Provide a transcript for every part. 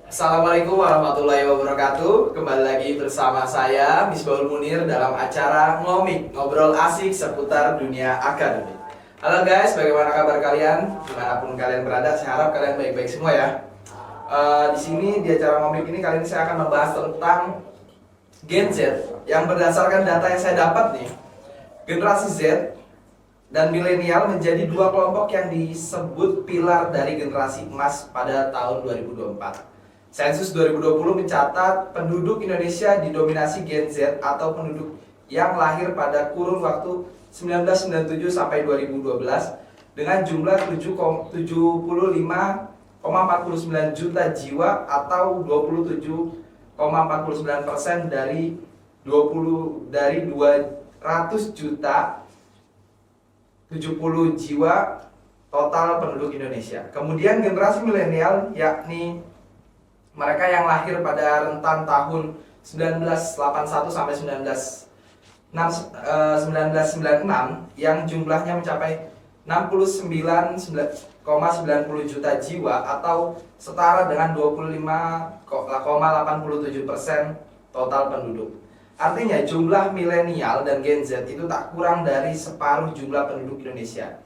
Assalamualaikum warahmatullahi wabarakatuh. Kembali lagi bersama saya Misbahul Munir dalam acara Ngomik, ngobrol asik seputar dunia akademik. Halo guys, bagaimana kabar kalian? Dimanapun kalian berada, saya harap kalian baik-baik semua ya. Di sini di acara Ngomik ini kali ini saya akan membahas tentang Gen Z yang berdasarkan data yang saya dapat nih. Generasi Z dan milenial menjadi dua kelompok yang disebut pilar dari generasi emas pada tahun 2024. Sensus 2020 mencatat penduduk Indonesia didominasi Gen Z atau penduduk yang lahir pada kurun waktu 1997 sampai 2012 dengan jumlah 75,49 juta jiwa atau 27,49% dari 200 juta 70 jiwa total penduduk Indonesia. Kemudian generasi milenial yakni mereka yang lahir pada rentan tahun 1981 sampai 1996 yang jumlahnya mencapai 69,90 juta jiwa atau setara dengan 25,87% total penduduk. Artinya jumlah milenial dan Gen Z itu tak kurang dari separuh jumlah penduduk Indonesia.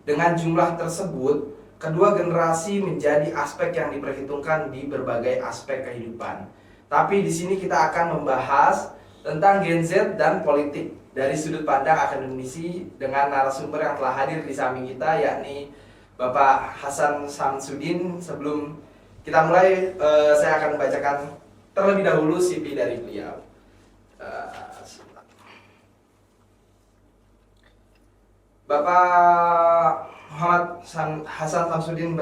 Dengan jumlah tersebut, kedua generasi menjadi aspek yang diperhitungkan di berbagai aspek kehidupan. Tapi di sini kita akan membahas tentang Gen Z dan politik dari sudut pandang akademisi dengan narasumber yang telah hadir di samping kita, yakni Bapak Hasan Samsudin. Sebelum kita mulai, saya akan membacakan terlebih dahulu CV dari beliau. Bapak Muhammad Hasan Samsudin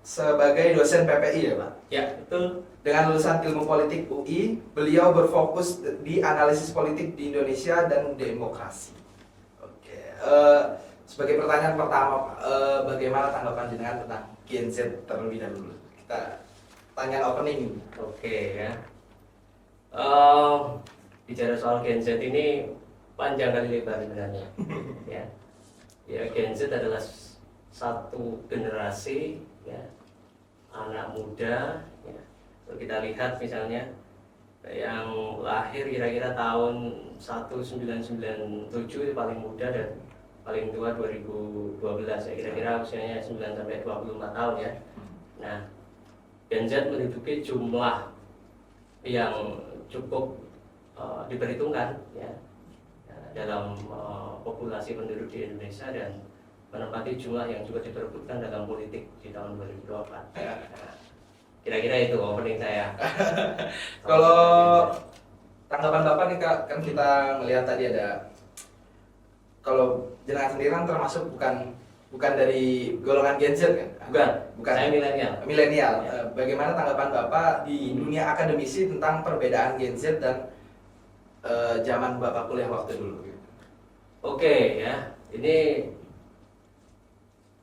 sebagai dosen PPI ya Pak? Ya, betul. Dengan lulusan Ilmu Politik UI, beliau berfokus di analisis politik di Indonesia dan demokrasi. Oke, sebagai pertanyaan pertama Pak, bagaimana tanggapan jenengan tentang Gen Z terlebih dahulu? Kita tanya opening. Oke ya. Bicara soal Gen Z ini panjang kali lebar sebenarnya. Ya, Gen Z adalah satu generasi ya, anak muda ya. Kalau kita lihat misalnya yang lahir kira-kira tahun 1997 itu paling muda dan paling tua 2012 ya, kira-kira usianya 9 sampai 24 tahun ya. Nah, Gen Z menduduki jumlah yang cukup diperhitungkan ya dalam populasi penduduk di Indonesia dan menempati jumlah yang juga diperebutkan dalam politik di tahun 2024. Kira-kira itu opening saya. Kalau tanggapan Bapak nih Kak, kan kita melihat tadi ada, kalau jenengan sendiri kan termasuk bukan dari golongan Gen Z kan? Bukan. Saya milenial. Milenial. Ya. Bagaimana tanggapan Bapak di dunia akademisi tentang perbedaan Gen Z dan zaman Bapak kuliah waktu dulu? Oke ya, ini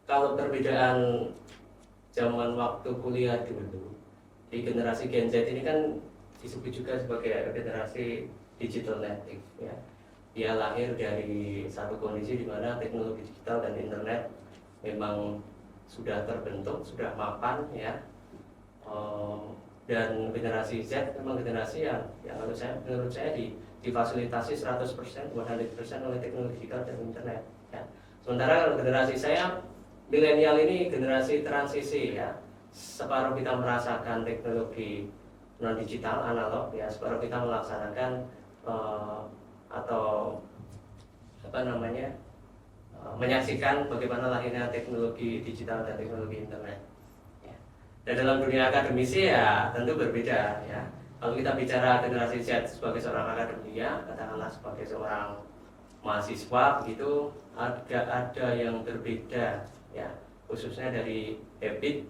kalau perbedaan zaman waktu kuliah dulu di generasi Gen Z ini kan disebut juga sebagai generasi digital native ya. Dia lahir dari satu kondisi di mana teknologi digital dan internet memang sudah terbentuk, sudah mapan ya. Dan generasi Z memang generasi yang menurut saya difasilitasi 100%, 100% oleh teknologi digital dan internet ya. Sementara kalau generasi saya milenial ini generasi transisi ya. Separuh kita merasakan teknologi non digital analog ya, separuh kita melaksanakan atau menyaksikan bagaimana lahirnya teknologi digital dan teknologi internet ya. Dan dalam dunia akademisi ya tentu berbeda ya. Kalau kita bicara generasi Z sebagai seorang akademia, katakanlah sebagai seorang mahasiswa begitu, ada yang berbeda ya, khususnya dari habit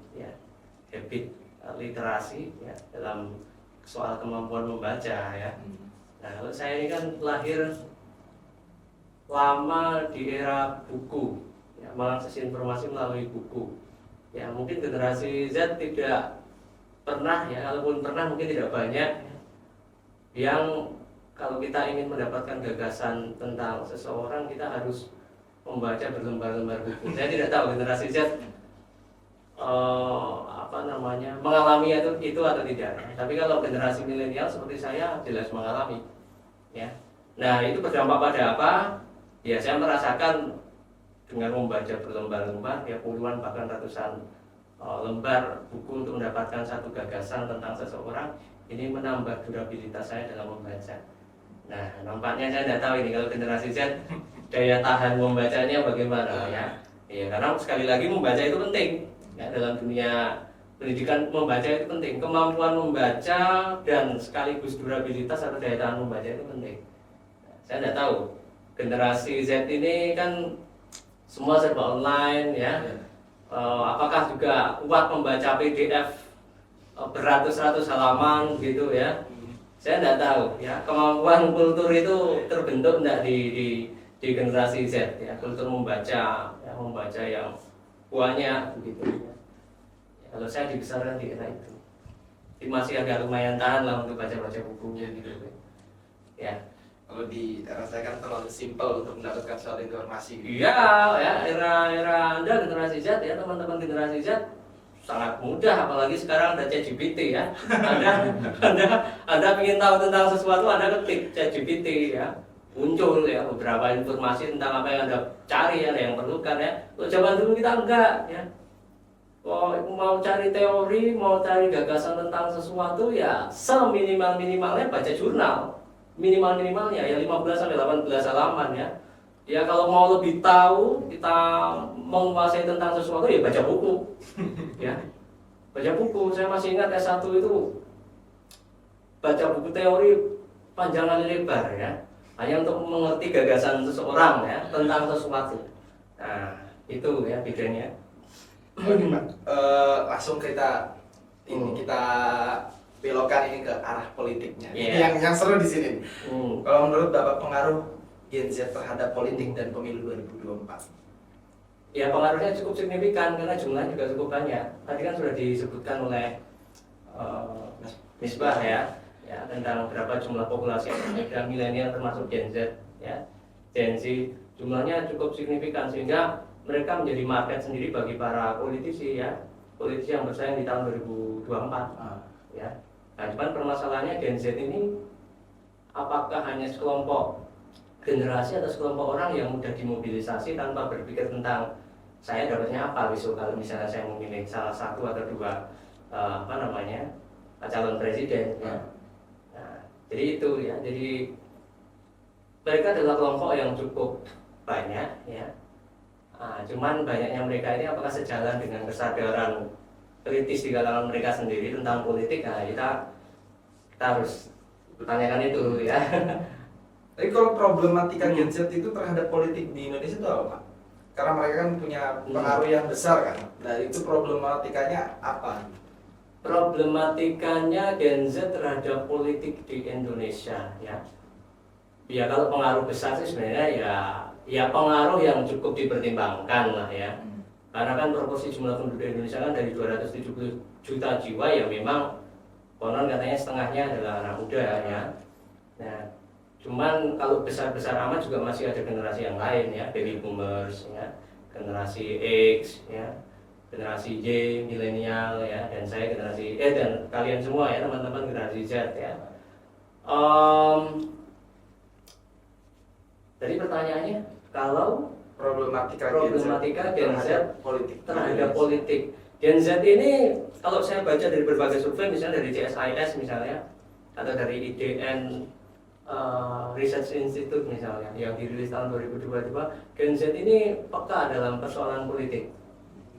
literasi ya, dalam soal kemampuan membaca ya. Nah, kalau saya ini kan lahir lama di era buku ya, mengakses informasi melalui buku ya. Mungkin generasi Z tidak pernah ya, kalaupun pernah mungkin tidak banyak yang kalau kita ingin mendapatkan gagasan tentang seseorang kita harus membaca berlembar-lembar buku. Saya tidak tahu generasi Z mengalami itu atau tidak. Tapi kalau generasi milenial seperti saya jelas mengalami, ya. Nah itu berdampak pada apa? Ya saya merasakan dengan membaca berlembar-lembar, ya puluhan bahkan ratusan lembar buku untuk mendapatkan satu gagasan tentang seseorang, ini menambah durabilitas saya dalam membaca. Nah nampaknya saya tidak tahu ini kalau generasi Z daya tahan membacanya bagaimana, ya. Ya karena sekali lagi membaca itu penting, ya, dalam dunia pendidikan. Membaca itu penting, kemampuan membaca dan sekaligus durabilitas atau daya tahan membaca itu penting. Nah, saya tidak tahu generasi Z ini kan semua serba online, ya. Apakah juga kuat membaca PDF beratus-ratus halaman gitu, ya. Saya tidak tahu, ya. Kemampuan kultur itu terbentuk tidak di generasi Z, ya. Kultur membaca, ya, membaca yang banyak begitu, ya. Kalau saya dibesarkan di era itu, jadi masih agak lumayan tahan lah untuk baca-baca buku, gitu, ya. Kalau di era saya kan terlalu simpel untuk mendapatkan suatu informasi. Iya, ya, era Anda generasi Z, ya, teman-teman generasi Z sangat mudah, apalagi sekarang ada ChatGPT, ya. Anda ingin tahu tentang sesuatu, Anda ketik ChatGPT, ya. Muncul, ya, beberapa informasi tentang apa yang Anda cari, ada yang perlukan, ya. Kalau zaman dulu kita enggak, ya. Mau cari teori, mau cari gagasan tentang sesuatu, ya seminimal-minimalnya baca jurnal. Minimal-minimalnya ya 15 sampai 18 halaman, ya. Ya kalau mau lebih tahu, kita menguasai tentang sesuatu, ya baca buku. Ya. Baca buku. Saya masih ingat S1 itu baca buku teori panjang kali lebar, ya. Hanya untuk mengerti gagasan seseorang, ya, tentang sesuatu. Nah, itu ya bedanya. Oke, Pak. Langsung kita belokkan ini ke arah politiknya. Ini yang seru di sini. Kalau menurut Bapak, pengaruh Gen Z terhadap politik dan pemilu 2024? Ya pengaruhnya cukup signifikan karena jumlahnya juga cukup banyak. Tadi kan sudah disebutkan oleh Misbah, ya, tentang berapa jumlah populasi yang milenial termasuk Gen Z, ya. Gen Z jumlahnya cukup signifikan sehingga mereka menjadi market sendiri bagi para politisi, ya. Politisi yang bersaing di tahun 2024, ya. Nah, cuman permasalahannya Gen Z ini apakah hanya sekelompok generasi atau sekelompok orang yang mudah dimobilisasi tanpa berpikir tentang saya dapatnya apa besok kalau misalnya saya memilih salah satu atau dua calon presiden, ya. Nah, jadi itu, ya. Jadi mereka adalah kelompok yang cukup banyak, ya. Cuman banyaknya mereka ini apakah sejalan dengan kesadaran kritis di kalangan mereka sendiri tentang politik? Nah, kita harus tanyakan itu, ya. Tapi kalau problematika Gen Z itu terhadap politik di Indonesia itu apa, Pak? Karena mereka kan punya pengaruh yang besar, kan. Nah, itu problematikanya apa? Problematikanya Gen Z terhadap politik di Indonesia, ya. Ya kalau pengaruh besar sih sebenarnya ya pengaruh yang cukup dipertimbangkan lah, ya. Karena kan proporsi jumlah penduduk Indonesia kan dari 270 juta jiwa, ya memang konon katanya setengahnya adalah anak muda, ya. Nah, cuman kalau besar-besar amat juga masih ada generasi yang lain, ya, baby boomers, ya, generasi X, ya, generasi Y, milenial, ya, dan saya generasi dan kalian semua, ya, teman-teman generasi Z, ya. Tadi pertanyaannya kalau problematika Gen Z politik terhadap politik. Gen Z ini kalau saya baca dari berbagai survei, misalnya dari CSIS misalnya, atau dari IDN Research Institute misalnya, yang dirilis tahun 2022, Gen Z ini peka dalam persoalan politik,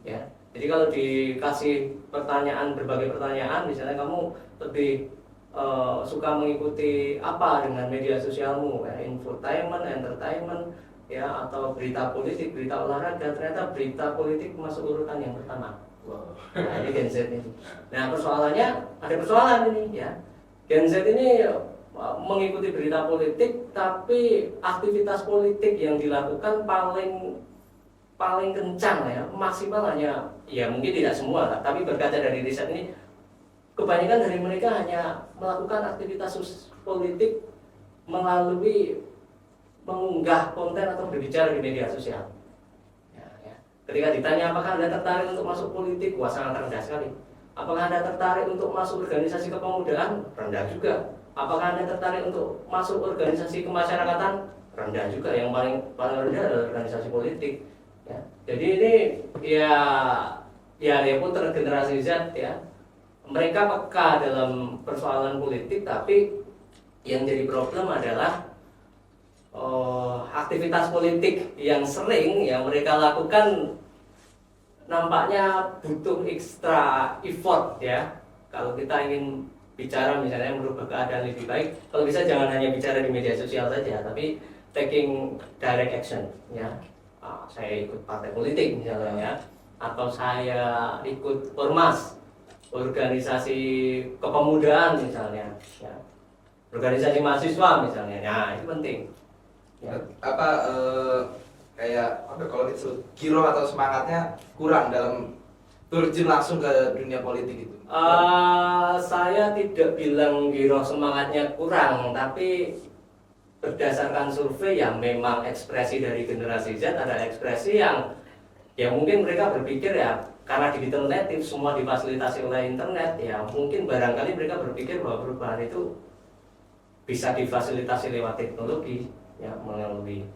ya. Jadi kalau dikasih berbagai pertanyaan, misalnya kamu lebih suka mengikuti apa dengan media sosialmu, ya, infotainment, entertainment, ya, atau berita politik, berita olahraga, ternyata berita politik masuk urutan yang pertama. Wow. Nah, ini Gen Z ini. Nah, persoalannya ada persoalan ini, ya. Gen Z ini mengikuti berita politik, tapi aktivitas politik yang dilakukan paling kencang, ya, maksimal hanya, ya mungkin tidak semua lah, tapi berkaca dari riset ini, kebanyakan dari mereka hanya melakukan aktivitas politik melalui mengunggah konten atau berbicara di media sosial. Ya. Ketika ditanya apakah Anda tertarik untuk masuk politik, wah sangat rendah sekali. Apakah Anda tertarik untuk masuk organisasi kepemudaan? Rendah juga. Apakah Anda tertarik untuk masuk organisasi kemasyarakatan? Rendah juga. Yang paling rendah adalah organisasi politik. Ya. Jadi ini ya putra generasi Z ya. Mereka peka dalam persoalan politik, tapi yang jadi problem adalah aktivitas politik yang sering yang mereka lakukan nampaknya butuh ekstra effort ya. Kalau kita ingin bicara misalnya merubah keadaan lebih baik, kalau bisa jangan hanya bicara di media sosial saja, tapi taking direct action ya. Saya ikut partai politik misalnya ya, atau saya ikut ormas, organisasi kepemudaan misalnya ya. Organisasi mahasiswa misalnya. Nah, itu penting. Ya. Kayak kalau disebut giro atau semangatnya kurang dalam terjun langsung ke dunia politik itu? Saya tidak bilang giro semangatnya kurang, tapi berdasarkan survei yang memang ekspresi dari generasi Z ada ekspresi yang ya mungkin mereka berpikir ya karena digital native semua difasilitasi oleh internet ya mungkin barangkali mereka berpikir bahwa perubahan itu bisa difasilitasi lewat teknologi ya melalui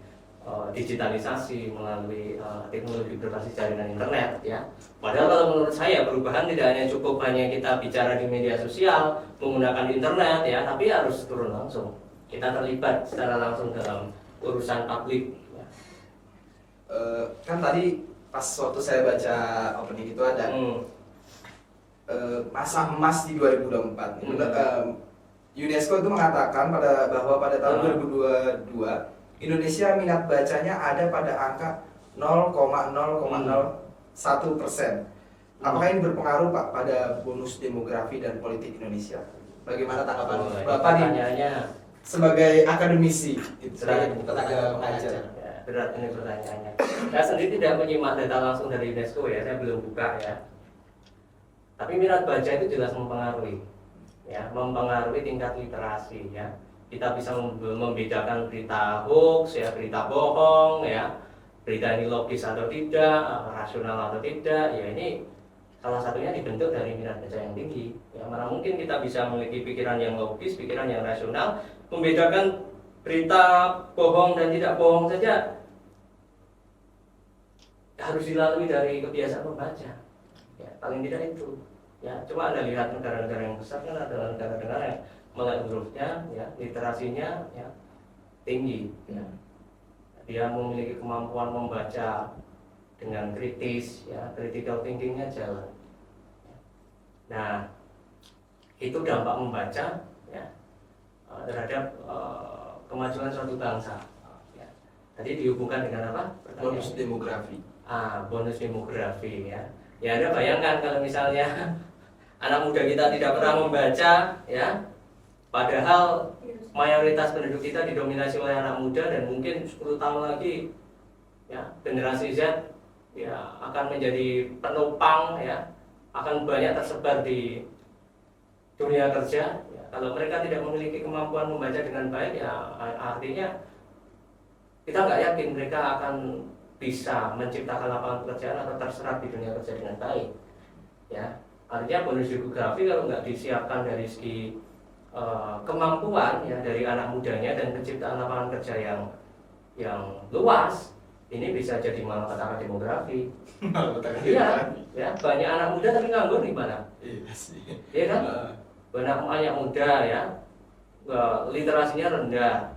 digitalisasi melalui teknologi berbasis jaringan internet ya. Padahal kalau menurut saya perubahan tidak hanya cukup hanya kita bicara di media sosial menggunakan internet ya, tapi harus turun langsung. Kita terlibat secara langsung dalam urusan publik. Ya. Kan tadi pas waktu saya baca opening itu ada masa emas di 2024. UNESCO itu mengatakan bahwa pada tahun 2022 Indonesia minat bacanya ada pada angka 0,001%. Apakah ini berpengaruh Pak pada bonus demografi dan politik Indonesia? Bagaimana tanggapan Bapak nih sebagai akademisi, sebagai tenaga pengajar? Ya, berat ini pertanyaannya. Saya sendiri tidak menyimak data langsung dari UNESCO ya, saya belum buka ya. Tapi minat baca itu jelas mempengaruhi, ya, mempengaruhi tingkat literasi ya. Kita bisa membedakan berita hoax ya, berita bohong ya, berita ini logis atau tidak, rasional atau tidak. Ya ini salah satunya dibentuk dari minat baca yang tinggi. Ya mana mungkin kita bisa memiliki pikiran yang logis, pikiran yang rasional, membedakan berita bohong dan tidak bohong saja harus dilalui dari kebiasaan membaca. Ya paling tidak itu. Ya coba Anda lihat negara-negara yang besar kan adalah negara-negara yang melek hurufnya, ya, literasinya ya, tinggi. Ya. Dia memiliki kemampuan membaca dengan kritis, ya, critical thinkingnya jalan. Nah, itu dampak membaca ya, terhadap kemajuan suatu bangsa. Ya. Tadi dihubungkan dengan apa? Bonus demografi. Bonus demografi ya. Ya, Anda bayangkan kalau misalnya anak muda kita tidak pernah membaca, ya. Padahal mayoritas penduduk kita didominasi oleh anak muda dan mungkin 10 tahun lagi ya generasi Z ya akan menjadi penopang ya, akan banyak tersebar di dunia kerja ya. Kalau mereka tidak memiliki kemampuan membaca dengan baik ya artinya kita nggak yakin mereka akan bisa menciptakan lapangan pekerjaan atau terserap di dunia kerja dengan baik ya. Artinya bonus demografi kalau nggak disiapkan dari segi kemampuan ya dari anak mudanya dan penciptaan lapangan kerja yang luas ini bisa jadi malapetaka demografi. Iya, ya banyak anak muda tapi nganggur di mana? Iya sih. Iya kan? Banyak muda ya, literasinya rendah,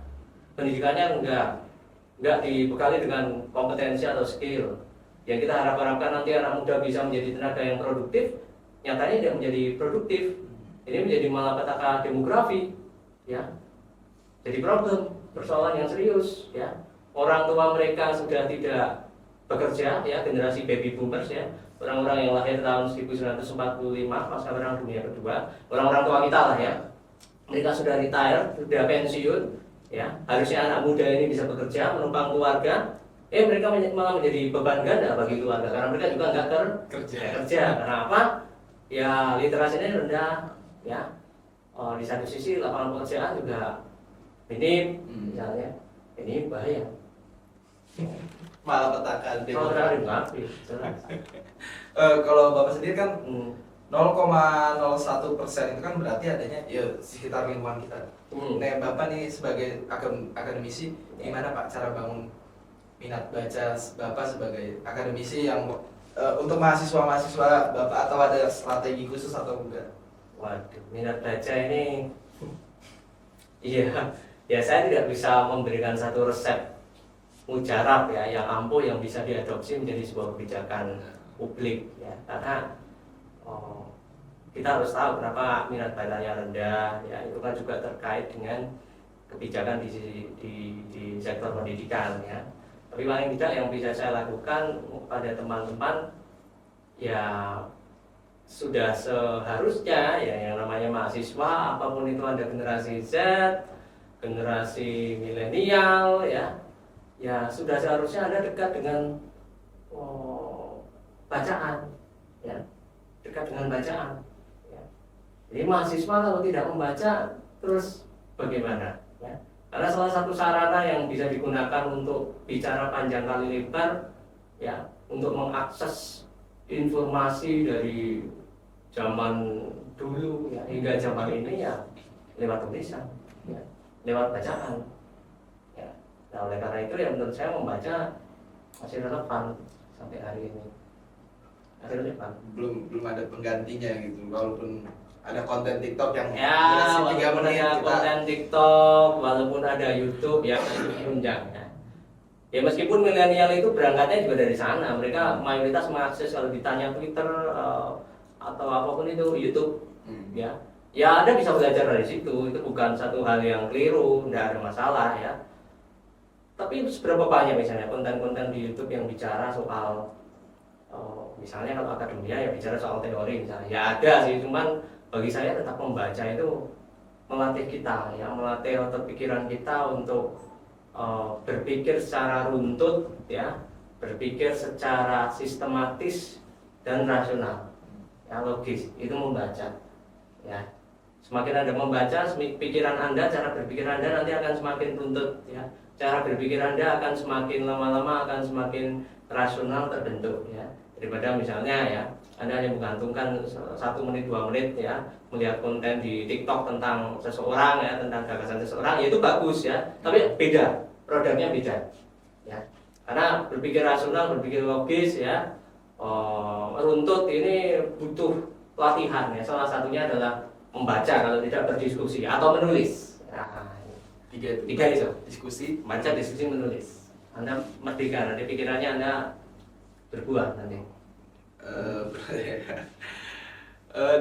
pendidikannya enggak dibekali dengan kompetensi atau skill. Yang kita harapkan nanti anak muda bisa menjadi tenaga yang produktif, nyatanya tidak menjadi produktif. Ini menjadi malapetaka demografi, ya. Jadi persoalan yang serius, ya. Orang tua mereka sudah tidak bekerja, ya, generasi baby boomers, ya, orang-orang yang lahir tahun 1945 pasca Perang Dunia Kedua, orang-orang tua kita lah, ya. Mereka sudah retire, sudah pensiun, ya. Harusnya anak muda ini bisa bekerja, menumpang keluarga. Mereka malah menjadi beban ganda bagi keluarga karena mereka juga nggak kerja. Karena apa? Ya literasinya rendah. Ya, di satu sisi lapangan pekerjaan juga minim, misalnya, ini bahaya. Malah petaka Saudara Babi, jelas. Kalau Bapak sendiri kan Hmm. 0,01% itu kan berarti adanya ya sekitar lingkungan kita. Nah, Bapak nih sebagai akademisi, gimana Pak cara bangun minat baca Bapak sebagai akademisi yang untuk mahasiswa-mahasiswa Bapak, atau ada strategi khusus atau enggak? Waduh, minat baca ini, iya, ya saya tidak bisa memberikan satu resep mujarab ya yang ampuh yang bisa diadopsi menjadi sebuah kebijakan publik ya, karena kita harus tahu kenapa minat bacanya rendah ya, itu kan juga terkait dengan kebijakan di sektor pendidikan ya. Tapi paling tidak yang bisa saya lakukan pada teman-teman ya, sudah seharusnya ya, yang namanya mahasiswa apapun itu, ada generasi Z, generasi milenial ya sudah seharusnya Anda dekat dengan bacaan ya, dekat dengan bacaan ya. Jadi mahasiswa kalau tidak membaca terus bagaimana ya? Karena salah satu sarana yang bisa digunakan untuk bicara panjang kali lebar ya, untuk mengakses informasi dari zaman dulu ya hingga zaman ini ya lewat tulisan ya, lewat bacaan ya. Nah, oleh karena itu ya menurut saya membaca masih relevan sampai hari ini, masih relevan. Belum ada penggantinya gitu, walaupun ada konten TikTok yang Ya, durasi 3 walaupun menit ada kita. konten TikTok, walaupun ada YouTube ya, menunjang ya. Ya meskipun milenial itu berangkatnya juga dari sana, mereka mayoritas mengakses, kalau ditanya Twitter atau apapun itu YouTube ya. Ya Anda bisa belajar dari situ, itu bukan satu hal yang keliru, tidak ada masalah ya. Tapi seberapa banyak misalnya konten-konten di YouTube yang bicara soal misalnya kalau akademia ya bicara soal teori misalnya, ya ada sih, cuman bagi saya tetap membaca itu melatih kita ya, melatih otot pikiran kita untuk berpikir secara runtut ya, berpikir secara sistematis dan rasional ya, logis, itu membaca ya. Semakin Anda membaca, pikiran Anda, cara berpikir Anda nanti akan semakin runtut ya, cara berpikir Anda akan semakin lama-lama akan semakin rasional terbentuk ya, daripada misalnya ya Anda hanya menggantungkan 1 menit 2 menit ya melihat konten di TikTok tentang seseorang ya, tentang gagasan seseorang, ya itu bagus ya, tapi beda, produknya beda ya. Karena berpikir rasional, berpikir logis ya, runtut ini butuh latihan ya, salah satunya adalah membaca, kalau tidak berdiskusi atau menulis. Nah, tiga itu, diskusi, baca, diskusi, menulis. Anda merdeka, nanti pikirannya Anda berbuah nanti.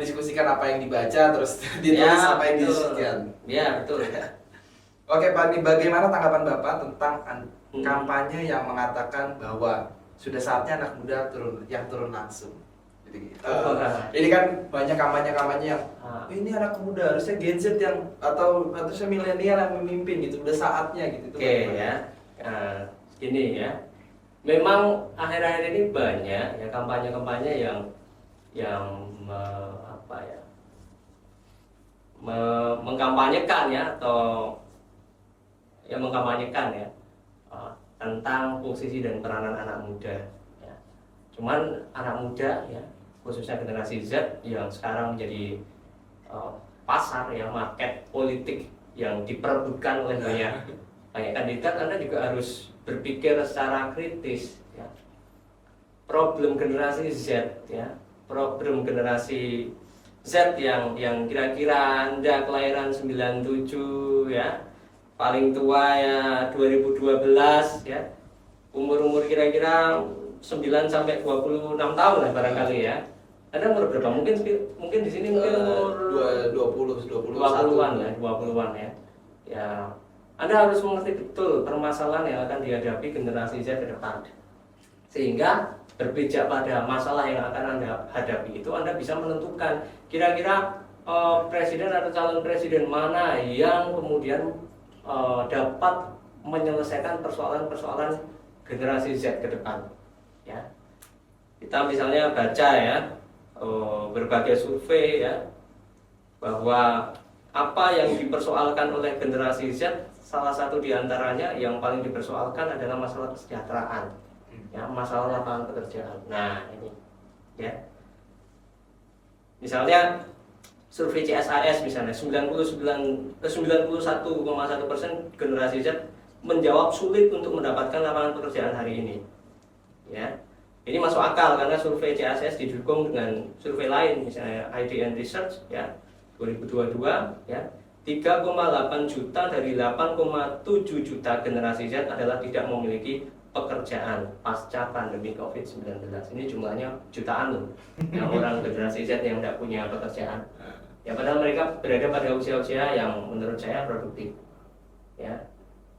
Diskusikan apa yang dibaca, terus ditulis apa yang didiskusikan. Ya betul. Oke Pak, ini bagaimana tanggapan Bapak tentang kampanye yang mengatakan bahwa sudah saatnya anak muda turun langsung? Ini kan banyak kampanye-kampanye yang ini anak muda, harusnya Gen Z yang atau harusnya milenial yang memimpin gitu, udah saatnya gitu. Oke ya, ini ya, memang akhir-akhir ini banyak ya kampanye-kampanye yang mengkampanyekan ya, atau yang mengkampanyekan ya tentang posisi dan peranan anak muda ya. Cuman anak muda ya, khususnya generasi Z yang sekarang menjadi pasar ya, market politik yang diperebutkan oleh banyak kandidat, Anda juga harus berpikir secara kritis ya. Problem generasi Z ya, problem generasi Z yang kira-kira Anda kelahiran 97 ya, paling tua ya 2012 ya, umur kira-kira 9 sampai 26 tahun lah barangkali ya. Anda umur berapa? Mungkin di sini mungkin umur 20-an ya, 20-an ya. Ya, Anda harus mengerti betul permasalahan yang akan dihadapi generasi Z ke depan. Sehingga berpijak pada masalah yang akan Anda hadapi itu, Anda bisa menentukan kira-kira presiden atau calon presiden mana yang kemudian dapat menyelesaikan persoalan-persoalan generasi Z ke depan ya. Kita misalnya baca ya berbagai survei ya, bahwa apa yang dipersoalkan oleh generasi Z salah satu di antaranya yang paling dipersoalkan adalah masalah kesejahteraan, ya, masalah lapangan pekerjaan. Nah ini, ya, misalnya survei CSIS misalnya 91,1% generasi Z menjawab sulit untuk mendapatkan lapangan pekerjaan hari ini, ya. Ini masuk akal karena survei CSIS didukung dengan survei lain, misalnya IDN Research, ya, 2022, ya, 3,8 juta dari 8,7 juta generasi Z adalah tidak memiliki pekerjaan pasca pandemi COVID-19. Ini jumlahnya jutaan loh, ya, orang generasi Z yang tidak punya pekerjaan. Ya, padahal mereka berada pada usia-usia yang menurut saya produktif, ya.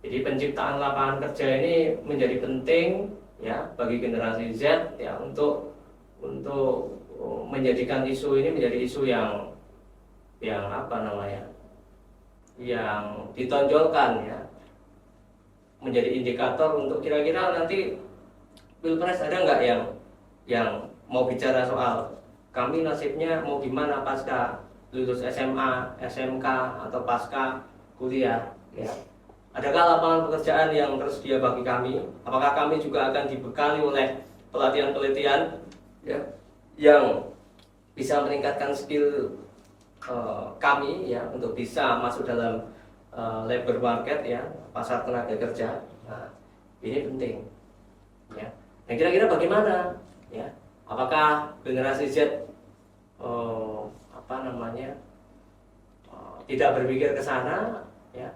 Jadi penciptaan lapangan kerja ini menjadi penting, ya, bagi generasi Z, ya, untuk menjadikan isu ini menjadi isu yang apa namanya, yang ditonjolkan, ya, menjadi indikator untuk kira-kira nanti Pilpres ada nggak yang mau bicara soal kami nasibnya mau gimana pasca lulus SMA, SMK atau pasca kuliah, ya. Adakah lapangan pekerjaan yang tersedia bagi kami? Apakah kami juga akan dibekali oleh pelatihan-pelatihan, ya, yang bisa meningkatkan skill kami, ya, untuk bisa masuk dalam labor market, ya, pasar tenaga kerja. Nah, ini penting, ya. Dan kira-kira bagaimana, ya? Apakah generasi Z tidak berpikir ke sana, ya,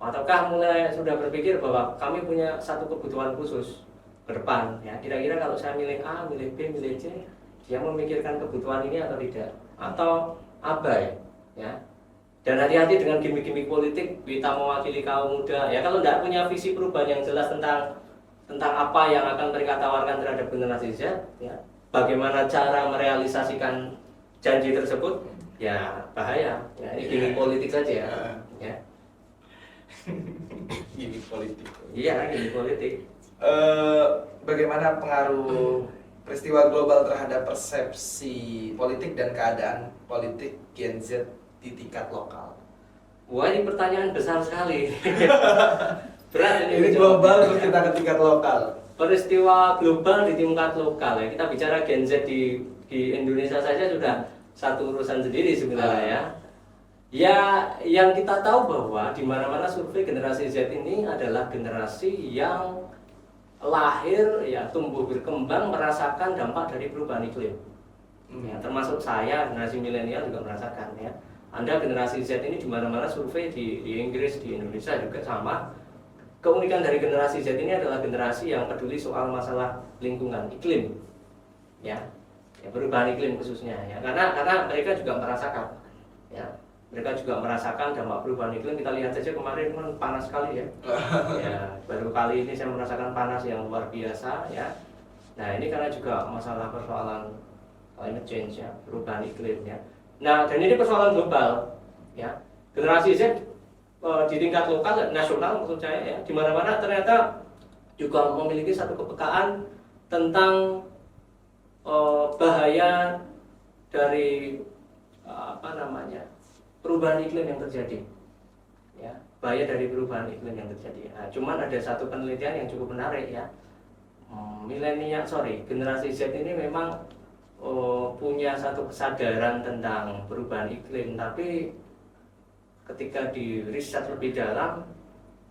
ataukah mulai sudah berpikir bahwa kami punya satu kebutuhan khusus ke depan, ya, kira-kira kalau saya milih A, milih B, milih C, dia memikirkan kebutuhan ini atau tidak, atau abai, ya. Dan hati-hati dengan gimmick-gimmick politik, kita mewakili kaum muda, ya, kalau tidak punya visi perubahan yang jelas tentang apa yang akan mereka tawarkan terhadap generasi Z, ya, bagaimana cara merealisasikan janji tersebut, ya, bahaya, ya. Ini gimmick politik saja, ya. Gimmick politik. Iya, gimmick politik. Bagaimana pengaruh peristiwa global terhadap persepsi politik dan keadaan politik Gen Z di tingkat lokal? Wah, ini pertanyaan besar sekali. Berat Ini global terus kita ke tingkat lokal. Peristiwa global di tingkat lokal, ya. Kita bicara Gen Z di Indonesia saja sudah satu urusan sendiri sebenarnya, ya. Ya, yang kita tahu bahwa di mana-mana survei generasi Z ini adalah generasi yang lahir, ya, tumbuh berkembang merasakan dampak dari perubahan iklim. Ya, termasuk saya, generasi milenial juga merasakan, ya. Anda generasi Z ini di mana-mana survei di Inggris, di Indonesia juga sama. Keunikan dari generasi Z ini adalah generasi yang peduli soal masalah lingkungan, iklim, ya, perubahan iklim khususnya, ya. Karena mereka juga merasakan, ya. Mereka juga merasakan dampak perubahan iklim. Kita lihat saja kemarin kan panas sekali, ya. Ya, baru kali ini saya merasakan panas yang luar biasa, ya. Nah, ini karena juga masalah persoalan climate change, ya, perubahan iklim, ya. Nah, dan ini persoalan global, ya. Generasi Z di tingkat lokal, nasional maksud saya, ya, di mana-mana ternyata juga memiliki satu kepekaan tentang bahaya dari perubahan iklim yang terjadi, ya, bahaya dari perubahan iklim yang terjadi. Nah, cuman ada satu penelitian yang cukup menarik, ya. Generasi Z ini memang punya satu kesadaran tentang perubahan iklim, tapi ketika di riset lebih dalam,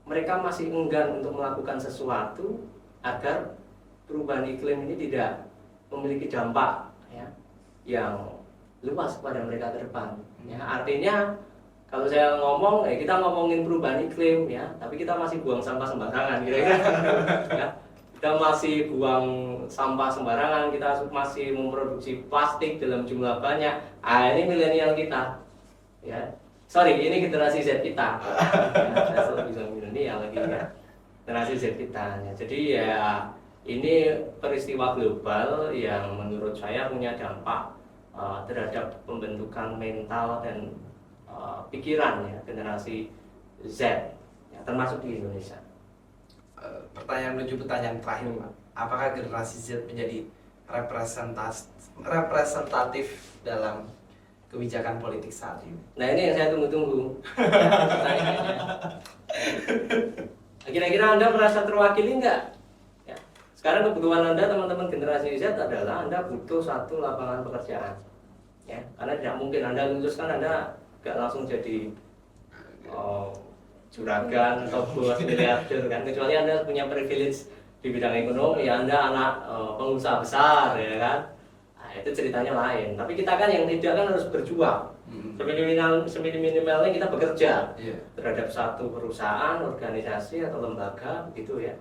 mereka masih enggan untuk melakukan sesuatu agar perubahan iklim ini tidak memiliki dampak, ya, yang luas kepada mereka ke depan. Ya, artinya kalau saya ngomong, kita ngomongin perubahan iklim, ya, tapi kita masih buang sampah sembarangan, kira-kira. Ya, kita masih buang sampah sembarangan, kita masih memproduksi plastik dalam jumlah banyak. Ini milenial kita, ya. Ini generasi Z kita. Ya, saya selalu bilang milenial lagi, ya. Generasi Z kita. Ya. Jadi, ya, ini peristiwa global yang menurut saya punya dampak terhadap pembentukan mental dan pikiran, ya, generasi Z, ya, termasuk di Indonesia. Pertanyaan menuju pertanyaan terakhir, Pak. Apakah generasi Z menjadi representatif dalam kebijakan politik saat ini? Nah, ini yang saya tunggu-tunggu. Ya, pertanyaannya. Kira-kira Anda merasa terwakili nggak? Ya. Sekarang kebutuhan Anda teman-teman generasi Z adalah Anda butuh satu lapangan pekerjaan. Ya, karena tidak mungkin Anda lulus kan Anda nggak langsung jadi juragan atau bos miliarder kan, kecuali Anda punya privilege di bidang ekonomi, ya Anda anak pengusaha besar ya kan. Nah, itu ceritanya lain. Tapi kita kan yang tidak kan harus berjuang. Seminimalnya kita bekerja terhadap satu perusahaan, organisasi atau lembaga begitu ya.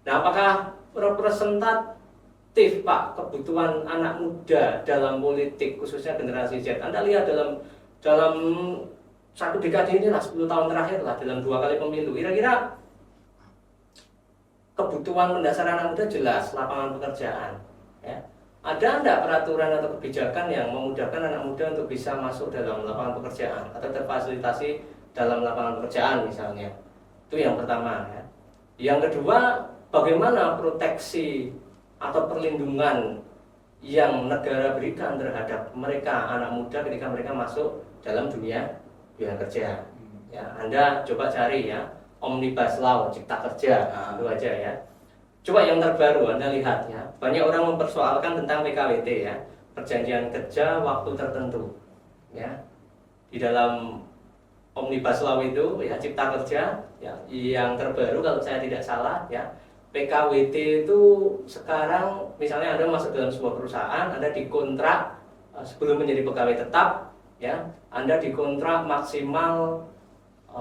Nah, apakah representatif Pak kebutuhan anak muda dalam politik khususnya generasi Z? Anda lihat dalam satu dekade ini lah, 10 tahun terakhir lah, dalam 2 kali pemilu, kira-kira kebutuhan mendasar anak muda jelas, lapangan pekerjaan ya. Ada enggak peraturan atau kebijakan yang memudahkan anak muda untuk bisa masuk dalam lapangan pekerjaan atau terfasilitasi dalam lapangan pekerjaan misalnya? Itu yang pertama ya. Yang kedua, bagaimana proteksi atau perlindungan yang negara berikan terhadap mereka anak muda ketika mereka masuk dalam dunia kerja. Ya, Anda coba cari ya, Omnibus Law, Cipta Kerja, itu aja ya. Coba yang terbaru Anda lihat ya, banyak orang mempersoalkan tentang PKWT ya, perjanjian kerja waktu tertentu ya. Di dalam Omnibus Law itu ya, Cipta Kerja ya, yang terbaru kalau saya tidak salah ya, PKWT itu sekarang misalnya Anda masuk dalam sebuah perusahaan, Anda dikontrak sebelum menjadi pegawai tetap ya, Anda dikontrak maksimal 3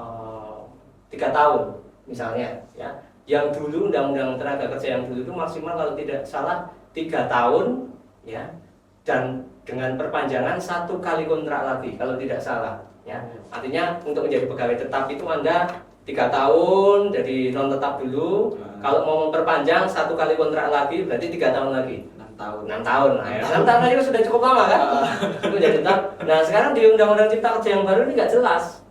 tahun misalnya ya. Yang dulu undang-undang tenaga kerja yang dulu itu maksimal kalau tidak salah 3 tahun ya, dan dengan perpanjangan 1 kali kontrak lagi kalau tidak salah ya. Artinya untuk menjadi pegawai tetap itu Anda 3 tahun jadi non tetap dulu. Kalau mau memperpanjang 1 kali kontrak lagi berarti 3 tahun lagi. 6 tahun. Nah, ya. 6 tahun aja sudah cukup lama kan? Itu jadi tetap. Nah, sekarang di undang-undang Cipta Kerja yang baru ini nggak jelas.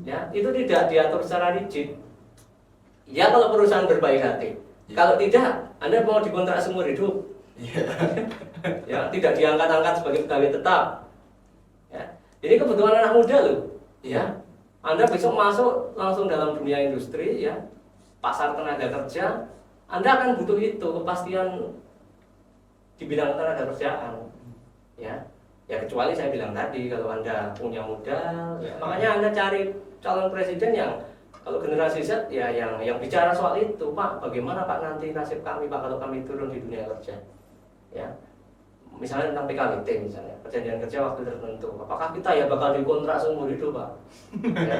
Ya, itu tidak diatur secara rigid. Ya kalau perusahaan berbaik hati. Kalau tidak, Anda mau dikontrak seumur hidup. Ya, tidak diangkat-angkat sebagai pegawai tetap. Ya. Ini kebutuhan anak muda loh. Ya. Anda besok masuk langsung dalam dunia industri ya, pasar tenaga kerja, Anda akan butuh itu kepastian di bidang tenaga kerjaan. Ya. Ya kecuali saya bilang tadi kalau Anda punya modal, ya, makanya Anda cari calon presiden yang kalau generasi Z ya yang bicara soal itu, Pak, bagaimana Pak nanti nasib kami Pak kalau kami turun di dunia kerja? Ya. Misalnya tentang PKWT misalnya, perjanjian kerja waktu tertentu. Apakah kita ya bakal dikontrak seumur hidup, Pak? Ya.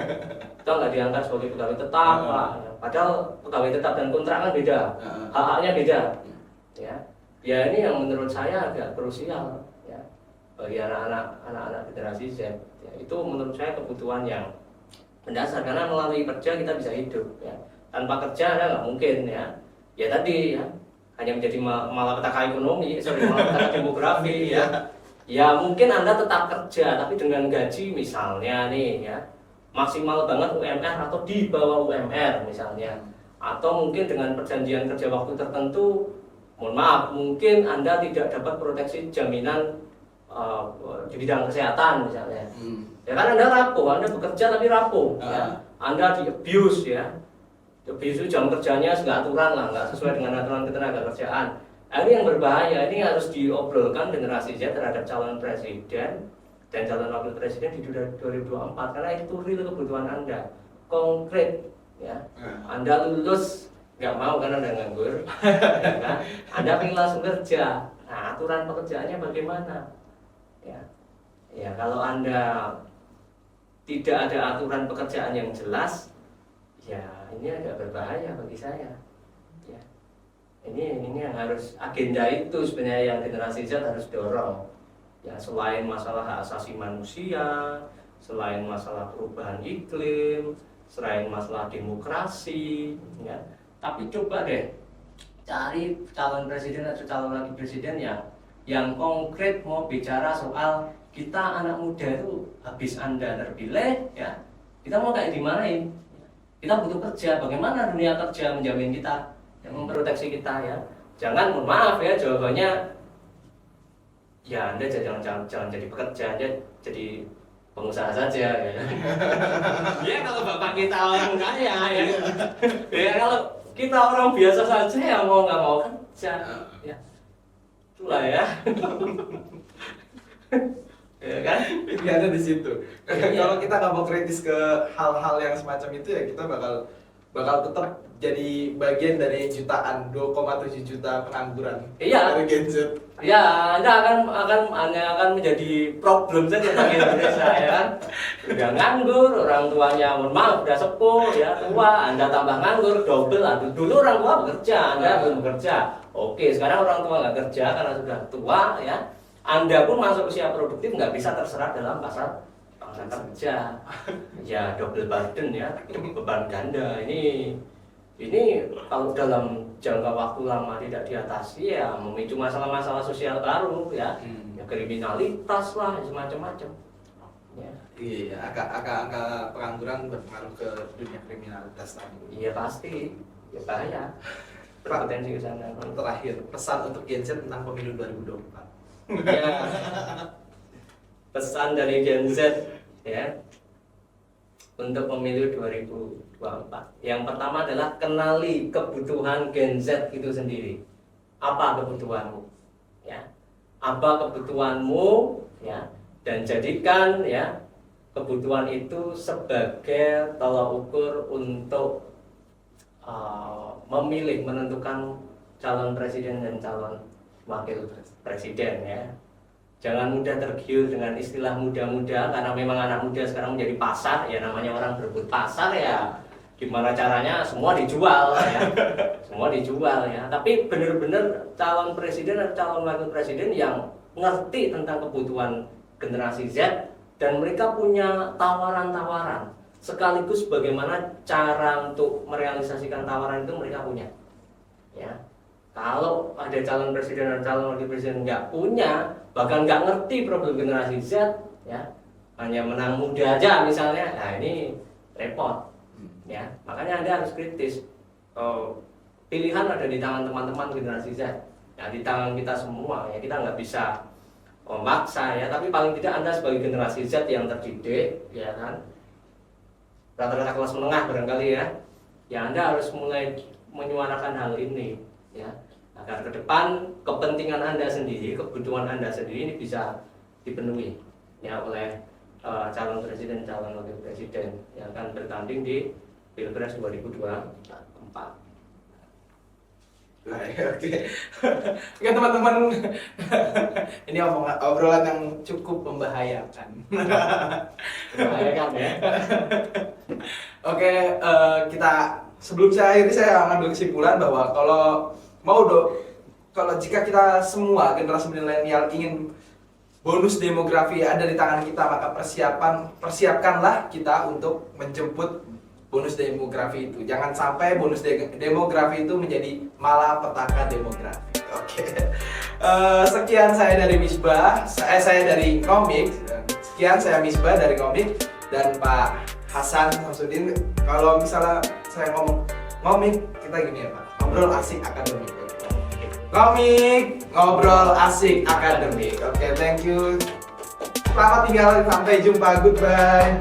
Kita nggak diangkat sebagai pegawai tetap, Pak. Ya. Padahal pegawai tetap dan kontrak kan beda. Hak-haknya beda. Ya. Ya ini yang menurut saya agak krusial ya bagi anak-anak generasi Z. Ya, itu menurut saya kebutuhan yang mendasar karena melalui kerja kita bisa hidup ya. Tanpa kerja ada nggak mungkin ya. Ya tadi ya hanya menjadi malapetaka ekonomi, malapetaka demografi ya. Ya mungkin Anda tetap kerja tapi dengan gaji misalnya nih ya maksimal banget UMR atau di bawah UMR misalnya. Atau mungkin dengan perjanjian kerja waktu tertentu, mohon maaf, mungkin Anda tidak dapat proteksi jaminan di bidang kesehatan misalnya. Ya kan Anda rapuh, Anda bekerja tapi rapuh ya. Anda di abuse ya. Abuse itu jam kerjanya nggak aturan lah, nggak sesuai dengan aturan ketenaga kerjaan. Nah, ini yang berbahaya, ini harus diobrolkan generasi Z terhadap calon presiden dan calon wakil presiden di 2024 karena itu real kebutuhan Anda, konkret ya. Anda lulus nggak mau karena Anda nganggur ya kan? Anda pengen langsung kerja. Nah, aturan pekerjaannya bagaimana? Ya kalau Anda tidak ada aturan pekerjaan yang jelas, ya ini agak berbahaya bagi saya. Ya. Ini yang harus agenda itu sebenarnya yang generasi Z harus dorong. Ya selain masalah hak asasi manusia, selain masalah perubahan iklim, selain masalah demokrasi, ya. Tapi coba deh cari calon presiden atau calon wakil presiden yang konkret mau bicara soal kita anak muda itu habis Anda terpilih ya, kita mau kayak dimanain? Kita butuh kerja, bagaimana dunia kerja menjamin kita, yang memproteksi kita ya. Jangan, mohon maaf ya, jawabannya ya Anda jangan jadi pekerja aja, jadi pengusaha saja ya. Ya kalau bapak kita orang kaya ya. Ya kalau kita orang biasa saja ya mau nggak mau kerja ya. Itulah ya. Ya kan? Pilihannya di situ. Iya. Kalau kita nggak mau kritis ke hal-hal yang semacam itu ya kita bakal tetap jadi bagian dari jutaan 2,7 juta pengangguran Iya. dari Gen Z. Ya, Anda hanya akan menjadi problem saja bagi Indonesia ya kan. Udah nganggur, orang tuanya mohon maaf udah sepuh ya, tua, Anda tambah nganggur, double. Dulu orang tua bekerja, Anda belum bekerja. Oke, sekarang orang tua nggak kerja karena sudah tua ya. Anda pun masuk usia produktif nggak bisa terserap dalam pasar kerja. Ya double burden ya, beban ganda ini kalau dalam jangka waktu lama tidak diatasi ya memicu masalah-masalah sosial baru ya, ya kriminalitas lah semacam-macam. Ya. Iya, angka pengangguran berpengaruh ke dunia kriminalitas tadi. Iya pasti, ya bahaya. Berpotensi ke sana. Terakhir, pesan untuk Gen Z tentang pemilu 2024. Ya. Pesan dari Gen Z ya untuk pemilu 2024. Yang pertama adalah kenali kebutuhan Gen Z itu sendiri. Apa kebutuhanmu? Ya. Apa kebutuhanmu ya, dan jadikan ya kebutuhan itu sebagai tolak ukur untuk memilih menentukan calon presiden dan calon wakil presiden ya. Jangan mudah tergiur dengan istilah muda-muda karena memang anak muda sekarang menjadi pasar ya, namanya orang berebut pasar ya. Gimana caranya semua dijual ya. Semua dijual ya. Tapi benar-benar calon presiden atau calon wakil presiden yang ngerti tentang kebutuhan generasi Z dan mereka punya tawaran-tawaran sekaligus bagaimana cara untuk merealisasikan tawaran itu mereka punya ya. Kalau ada calon presiden dan calon wakil presiden nggak punya, bahkan nggak ngerti problem generasi Z ya, hanya menang muda aja misalnya, nah ini repot ya. Makanya Anda harus kritis. Pilihan ada di tangan teman-teman generasi Z ya, di tangan kita semua ya. Kita nggak bisa memaksa ya, tapi paling tidak Anda sebagai generasi Z yang terdidik ya kan, rata-rata kelas menengah barangkali ya, ya Anda harus mulai menyuarakan hal ini ya, agar ke depan kepentingan Anda sendiri, kebutuhan Anda sendiri ini bisa dipenuhi ya oleh calon presiden, calon wakil presiden yang akan bertanding di Pilpres 2024. Baik, oke. Oke teman-teman, ini obrolan yang cukup membahayakan. Membahayakan ya. Oke, kita sebelum saya akhiri saya ambil kesimpulan bahwa kalau jika kita semua generasi milenial ingin bonus demografi ada di tangan kita, maka persiapkanlah kita untuk menjemput bonus demografi itu. Jangan sampai bonus demografi itu menjadi malapetaka demografi. Oke. Sekian saya dari Misbah, saya dari Komik. Sekian saya Misbah dari Komik dan Pak Hasan Samsudin. Kalau misalnya saya ngomik, kita gini ya Pak. Ngobrol asik akademik. Komik, ngobrol asik akademik. Oke, thank you. Selamat tinggal, sampai jumpa, goodbye.